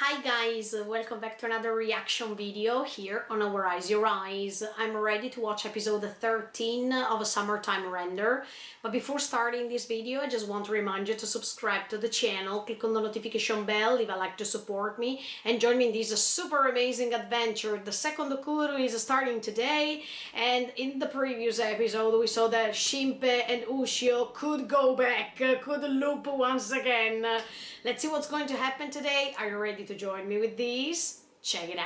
Hi guys, welcome back to another reaction video here on Our Eyes Your Eyes. I'm ready to watch episode 13 of a Summertime Render. But before starting this video, I just want to remind you to subscribe to the channel, click on the notification bell, leave a like to support me, and join me in this super amazing adventure. The second Kuru is starting today, and in the previous episode we saw that Shimpe and Ushio could go back, could loop once again. Let's see what's going to happen today. Are you ready to join me with these? Check it out.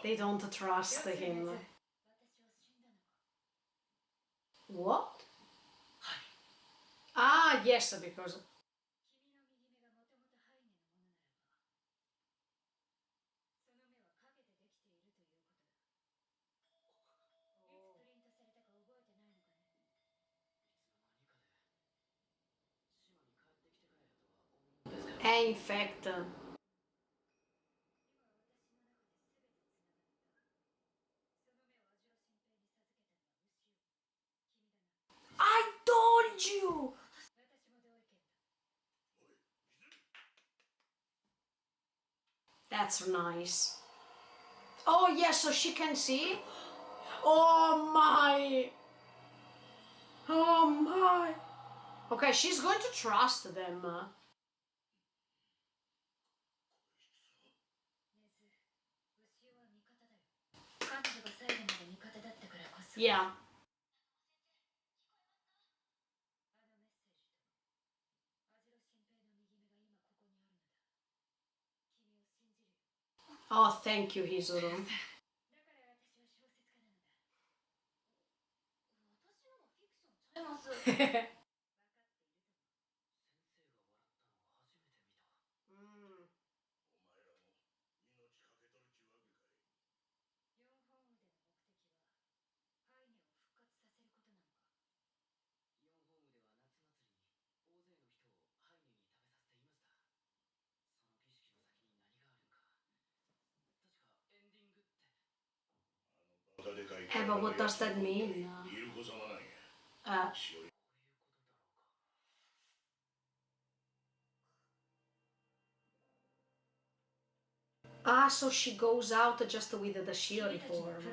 They don't trust him. What? Ah, yes, because... in fact... I told you! That's nice. Oh, yes, so she can see? Oh my! Oh my! Okay, she's going to trust them. Yeah. Oh, thank you, Hizuru. Mm. But what does that mean? Uh, so she goes out just with the Shiori form.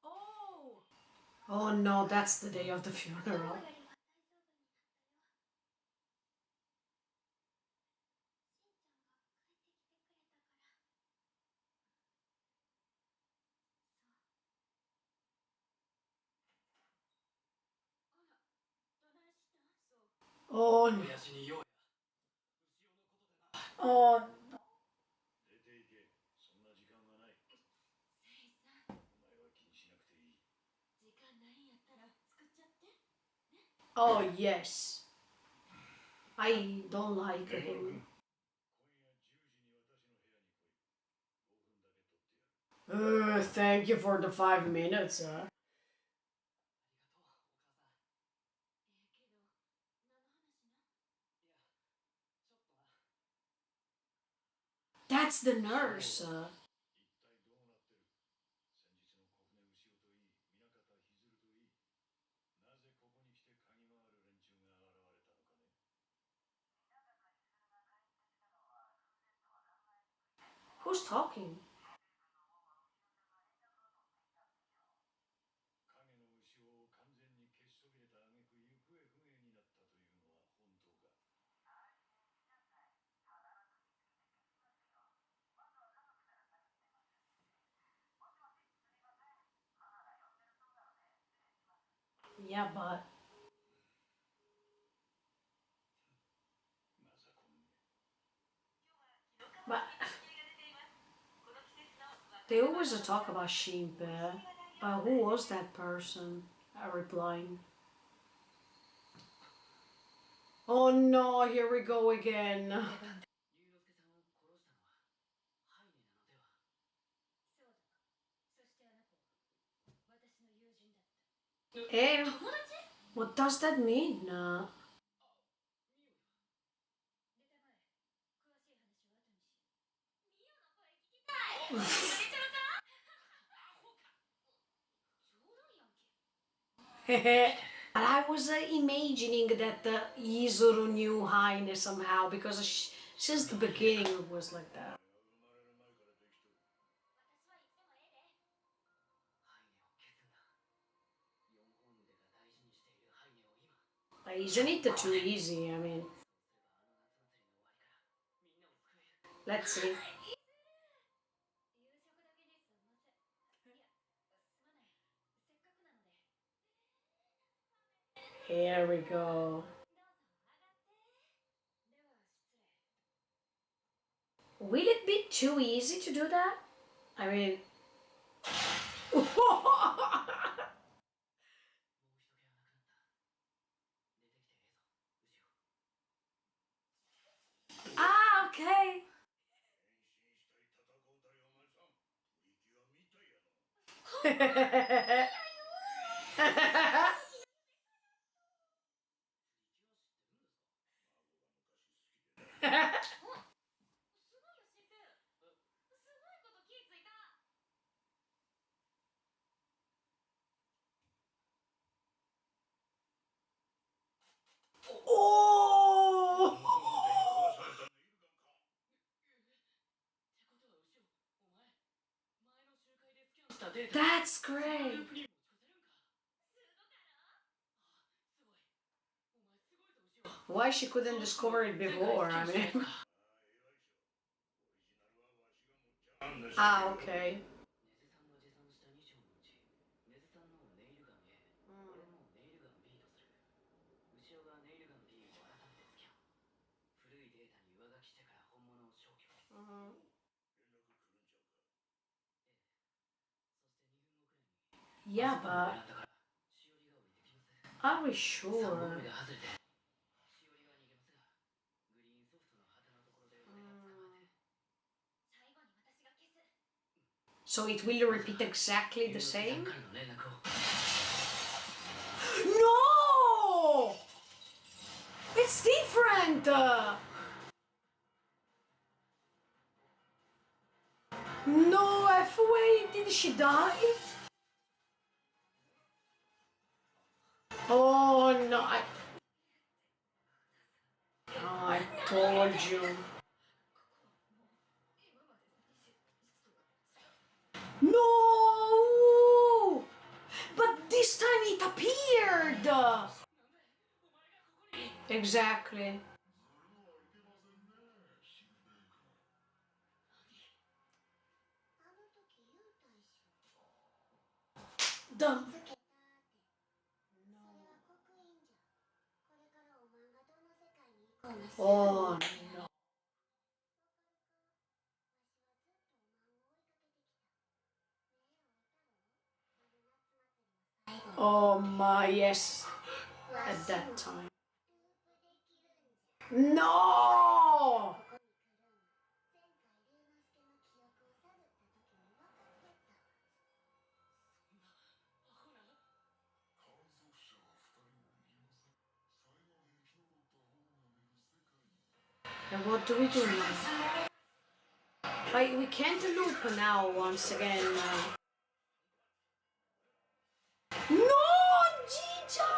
Oh! Oh no, that's the day of the funeral. Oh no. Oh no. Oh yes. I don't like him. Thank you for the 5 minutes. That's the nurse. Who's talking? Yeah, but they always talk about Shimpe. But who was that person? Replying. Oh no, here we go again. Eh, what does that mean? But I was imagining that Izuru knew Heine somehow because since the beginning it was like that. Isn't it too easy? I mean, let's see. Here we go. Will it be too easy to do that? I mean... Ah, okay. Oh! That's great. Why she couldn't discover it before? I mean... Ah, okay. Mhm. Yeah, but are we sure? So it will repeat exactly the same? No! It's different! No, F-Way, did she die? Oh no, I told you. No! But this time it appeared! Exactly. The... Oh no. Oh my, yes. At that time. No! And what do we do now? We can't loop now once again. No, Jija!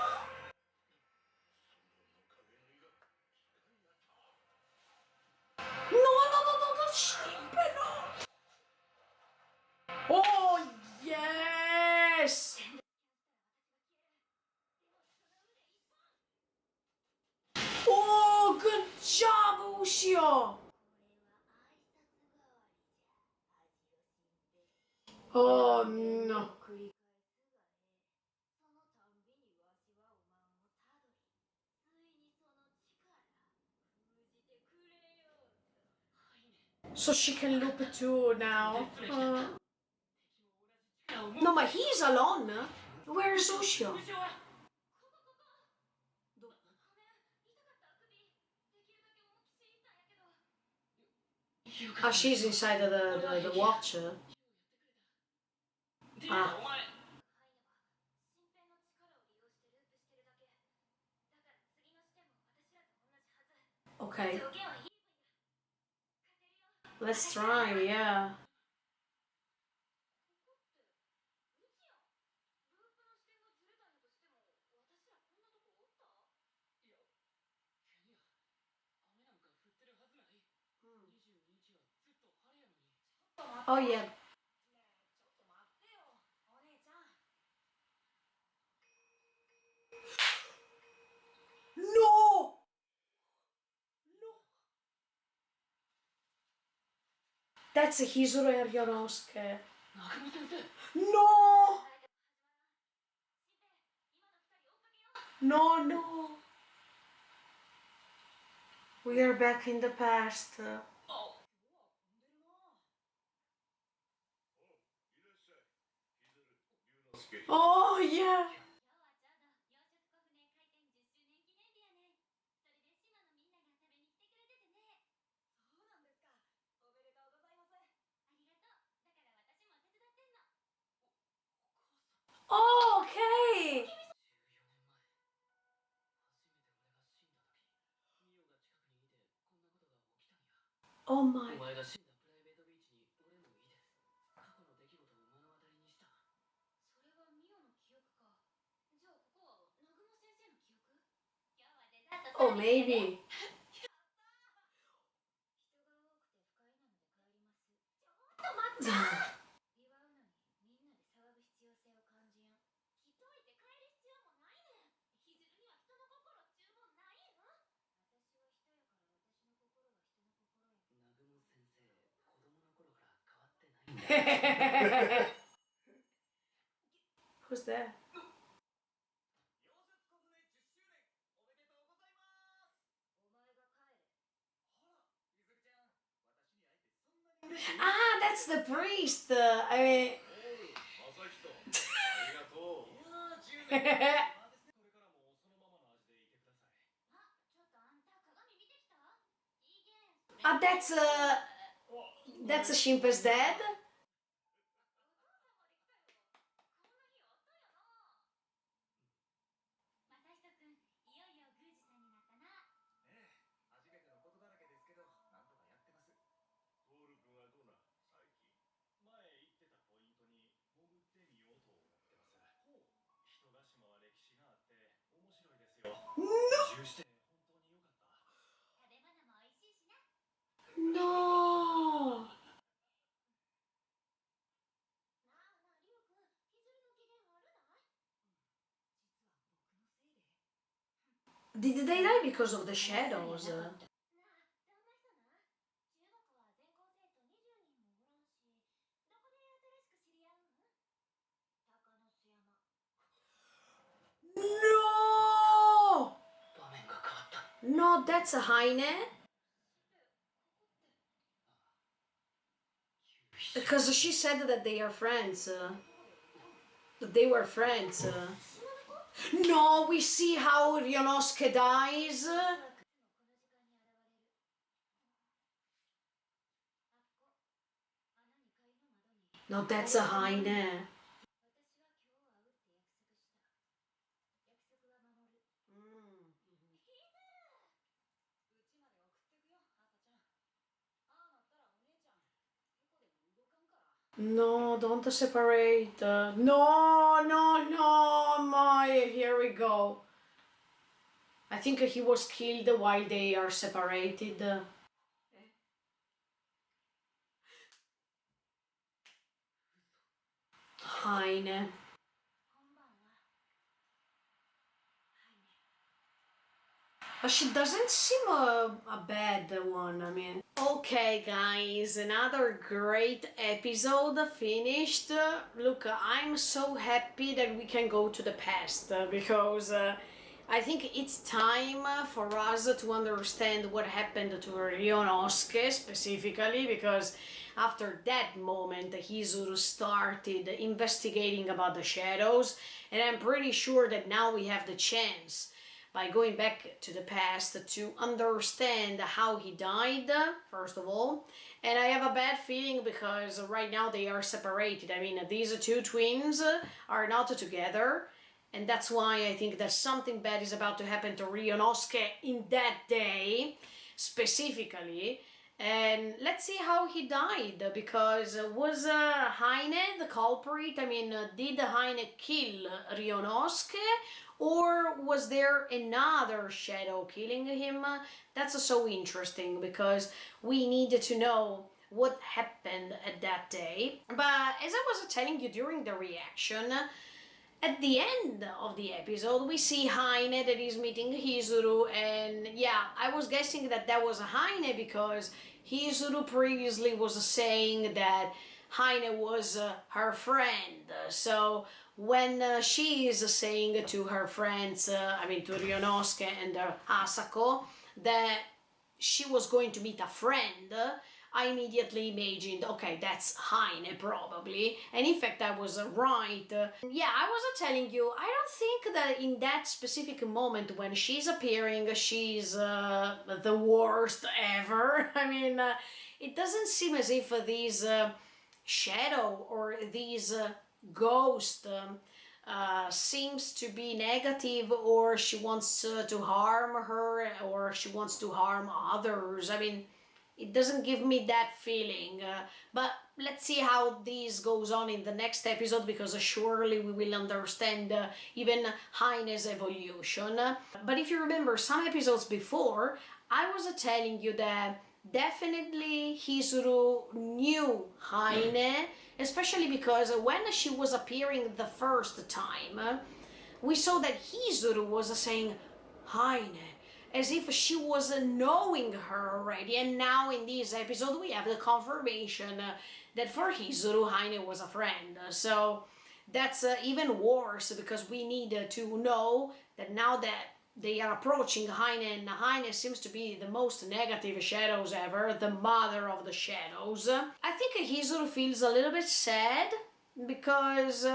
No, no, no, no, no, Shimpe, no! Oh, yes! Oh, good job, Ushio! Oh, no. So she can loop it too now. No, but he's alone. Where is Ushio? Ah, she's inside of the watcher. Ah. Okay. Let's try, yeah. Oh yeah. No! That's Hizuru Eryonosuke. No! No, no. We are back in the past. Oh, yeah. Oh, okay. Oh my. Oh, maybe. Who's that? Ah, that's the priest. I mean. Ah, that's a Shimpa's dad. No. Did they die because of the shadows? No! No, that's a Heine. Because she said that they are friends. That they were friends. No, we see how Ryonosuke dies. No, that's a Heine. No, don't separate. No, no, no, my. Here we go. I think he was killed while they are separated. Heine. But she doesn't seem a bad one, I mean. Okay, guys, another great episode finished. Look, I'm so happy that we can go to the past because I think it's time for us to understand what happened to Ryonosuke specifically because after that moment, Hizuru started investigating about the shadows, and I'm pretty sure that now we have the chance by going back to the past to understand how he died, first of all. And I have a bad feeling because right now they are separated. I mean, these two twins are not together. And that's why I think that something bad is about to happen to Ryonosuke in that day. specifically. And let's see how he died, because was Heine the culprit? I mean, did Heine kill Rionosuke, or was there another shadow killing him? That's so interesting, because we needed to know what happened at that day. But as I was telling you during the reaction, at the end of the episode, we see Heine that is meeting Hizuru, and yeah, I was guessing that that was Heine because Hizuru previously was saying that Heine was her friend. So when she is saying to her friends, I mean to Ryonosuke and Asako, that she was going to meet a friend, I immediately imagined, okay, that's Heine probably. And in fact, I was right. Yeah, I was telling you, I don't think that in that specific moment when she's appearing, she's the worst ever. I mean, it doesn't seem as if these shadow or these ghost seems to be negative, or she wants to harm her, or she wants to harm others. I mean, it doesn't give me that feeling. But let's see how this goes on in the next episode, because surely we will understand even Heine's evolution. But if you remember some episodes before, I was telling you that definitely Hizuru knew Heine, especially because when she was appearing the first time, we saw that Hizuru was saying Heine, as if she was knowing her already. And now in this episode we have the confirmation that for Hizuru, Heine was a friend. So that's even worse, because we need to know that now that they are approaching Heine, and Heine seems to be the most negative shadows ever, the mother of the shadows. I think Hizuru feels a little bit sad, because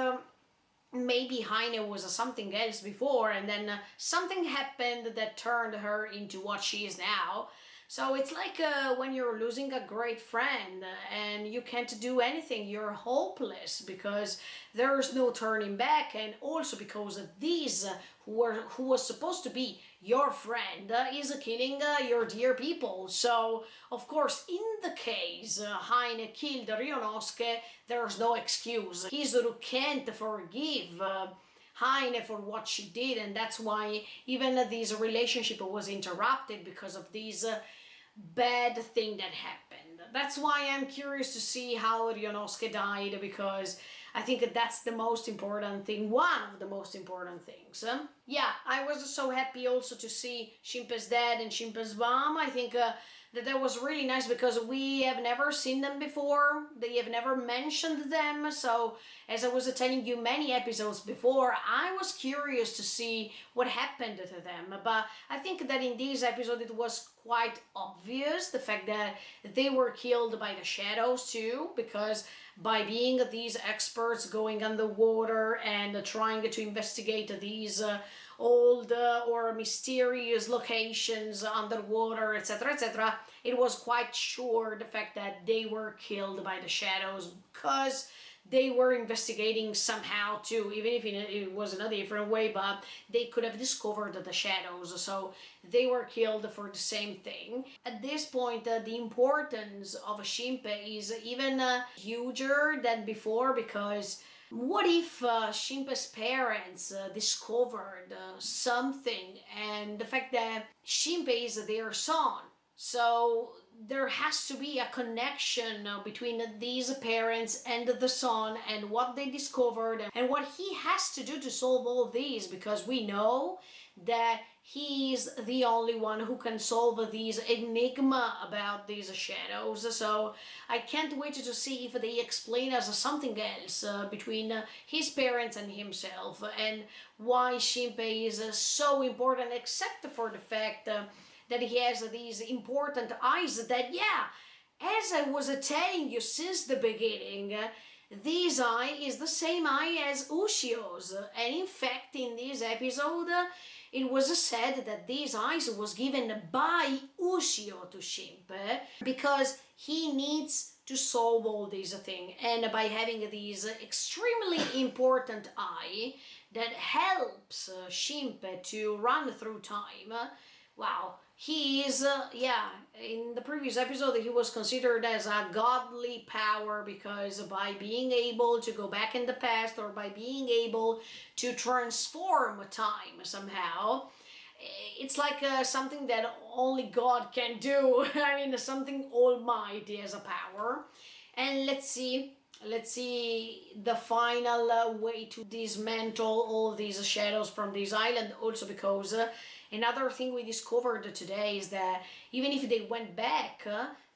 maybe Heine was something else before, and then something happened that turned her into what she is now. So it's like when you're losing a great friend and you can't do anything, you're hopeless, because there's no turning back, and also because this who was supposed to be your friend is killing your dear people. So of course, in the case Heine killed Ryonosuke, there's no excuse. Hizuru can't forgive Heine for what she did, and that's why even this relationship was interrupted, because of this bad thing that happened. That's why I'm curious to see how Ryonosuke died, because I think that's the most important thing, one of the most important things. Yeah, I was so happy also to see Shinpei's dad and Shinpei's mom. I think that was really nice, because we have never seen them before. They have never mentioned them. So as I was telling you many episodes before, I was curious to see what happened to them. But I think that in this episode it was quite obvious, the fact that they were killed by the shadows too, because by being these experts going underwater and trying to investigate these old or mysterious locations underwater, etc., etc., it was quite sure the fact that they were killed by the shadows, because they were investigating somehow too, even if it was in a different way, but they could have discovered the shadows, so they were killed for the same thing. At this point, the importance of Shinpei is even huger than before, because what if Shinpei's parents discovered something, and the fact that Shinpei is their son, so there has to be a connection between these parents and the son, and what they discovered and what he has to do to solve all these, because we know that he's the only one who can solve these enigma about these shadows. So I can't wait to see if they explain us something else between his parents and himself, and why Shinpei is so important, except for the fact that he has these important eyes that, yeah, as I was telling you since the beginning, this eye is the same eye as Ushio's. And in fact, in this episode, it was said that these eyes was given by Ushio to Shinpei, because he needs to solve all these things. And by having these extremely important eye that helps Shinpei to run through time, wow, he is, in the previous episode, he was considered as a godly power because by being able to go back in the past or by being able to transform time somehow, it's like something that only God can do. I mean, something almighty as a power. And let's see the final way to dismantle all these shadows from this island, also because another thing we discovered today is that even if they went back,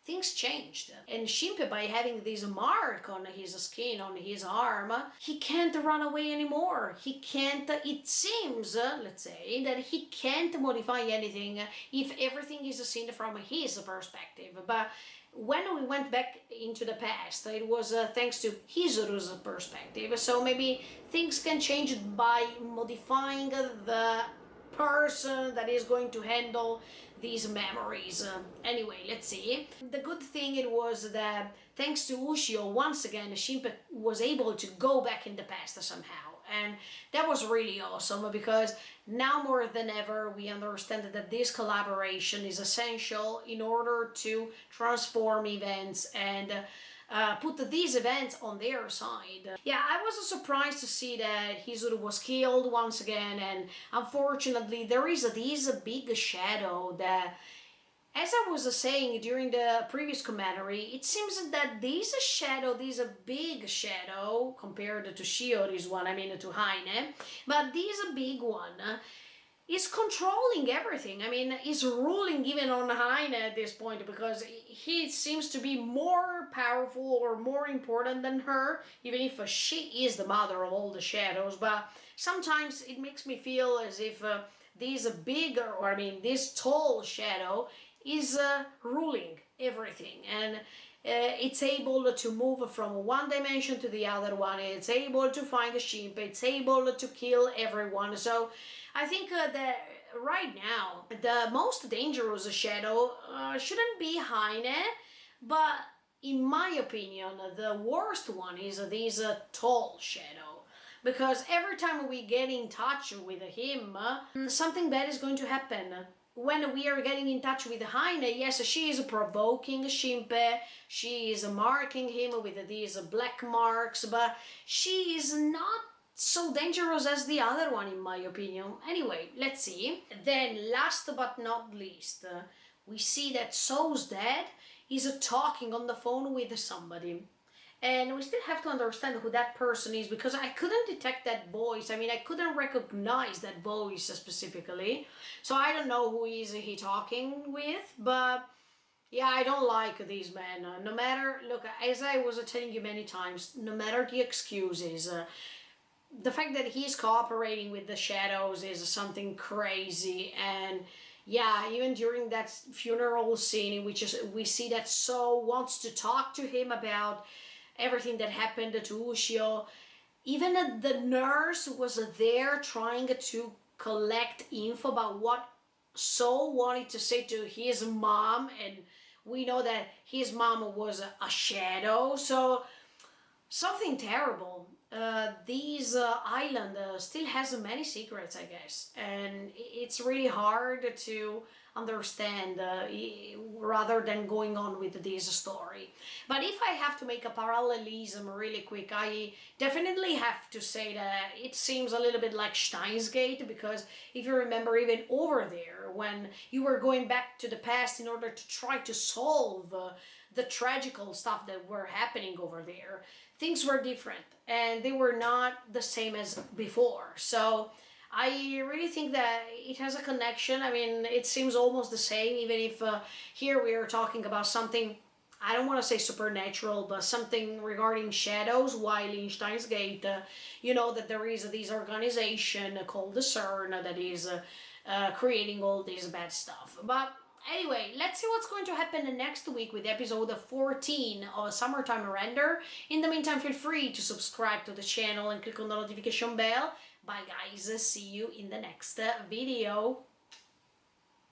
things changed. And Shimpe, by having this mark on his skin, on his arm, he can't run away anymore. He can't, it seems, let's say, that he can't modify anything if everything is seen from his perspective. But when we went back into the past, it was thanks to Hizuru's perspective. So maybe things can change by modifying the person that is going to handle these memories. Anyway, let's see. The good thing it was that thanks to Ushio, once again, Shimpe was able to go back in the past somehow. And that was really awesome because now more than ever we understand that this collaboration is essential in order to transform events and put these events on their side. Yeah, I was surprised to see that Hizuru was killed once again, and unfortunately there is this big shadow that, as I was saying during the previous commentary, it seems that this shadow, this big shadow, compared to Shiori's one, I mean to Heine, but this big one is controlling everything. I mean, is ruling even on Heine at this point because he seems to be more powerful or more important than her, even if she is the mother of all the shadows. But sometimes it makes me feel as if this big, or I mean, this tall shadow is ruling everything, and it's able to move from one dimension to the other one. It's able to find a sheep. It's able to kill everyone. So I think that right now the most dangerous shadow shouldn't be Heine, but in my opinion the worst one is this tall shadow. Because every time we get in touch with him, something bad is going to happen. When we are getting in touch with Heine, yes, she is provoking Shimpe, she is marking him with these black marks, but she is not so dangerous as the other one in my opinion. Anyway, let's see. Then last but not least, we see that Sou's dad is talking on the phone with somebody. And we still have to understand who that person is because I couldn't detect that voice. I mean, I couldn't recognize that voice specifically. So I don't know who is he talking with, but yeah, I don't like these men. No matter, look, as I was telling you many times, no matter the excuses, the fact that he's cooperating with the shadows is something crazy. And yeah, even during that funeral scene in which we see that So wants to talk to him about everything that happened to Ushio. Even the nurse was there trying to collect info about what So wanted to say to his mom, and we know that his mom was a shadow, so something terrible. This island still has many secrets, I guess, and it's really hard to understand rather than going on with this story. But if I have to make a parallelism really quick, I definitely have to say that it seems a little bit like Steins Gate, because if you remember, even over there, when you were going back to the past in order to try to solve the tragical stuff that were happening over there, things were different and they were not the same as before. So I really think that it has a connection. I mean, it seems almost the same, even if here we are talking about something, I don't want to say supernatural, but something regarding shadows, while in Steins Gate, you know that there is this organization called the CERN that is creating all this bad stuff. But anyway, let's see what's going to happen next week with episode 14 of Summertime Render. In the meantime, feel free to subscribe to the channel and click on the notification bell. Bye guys, see you in the next video.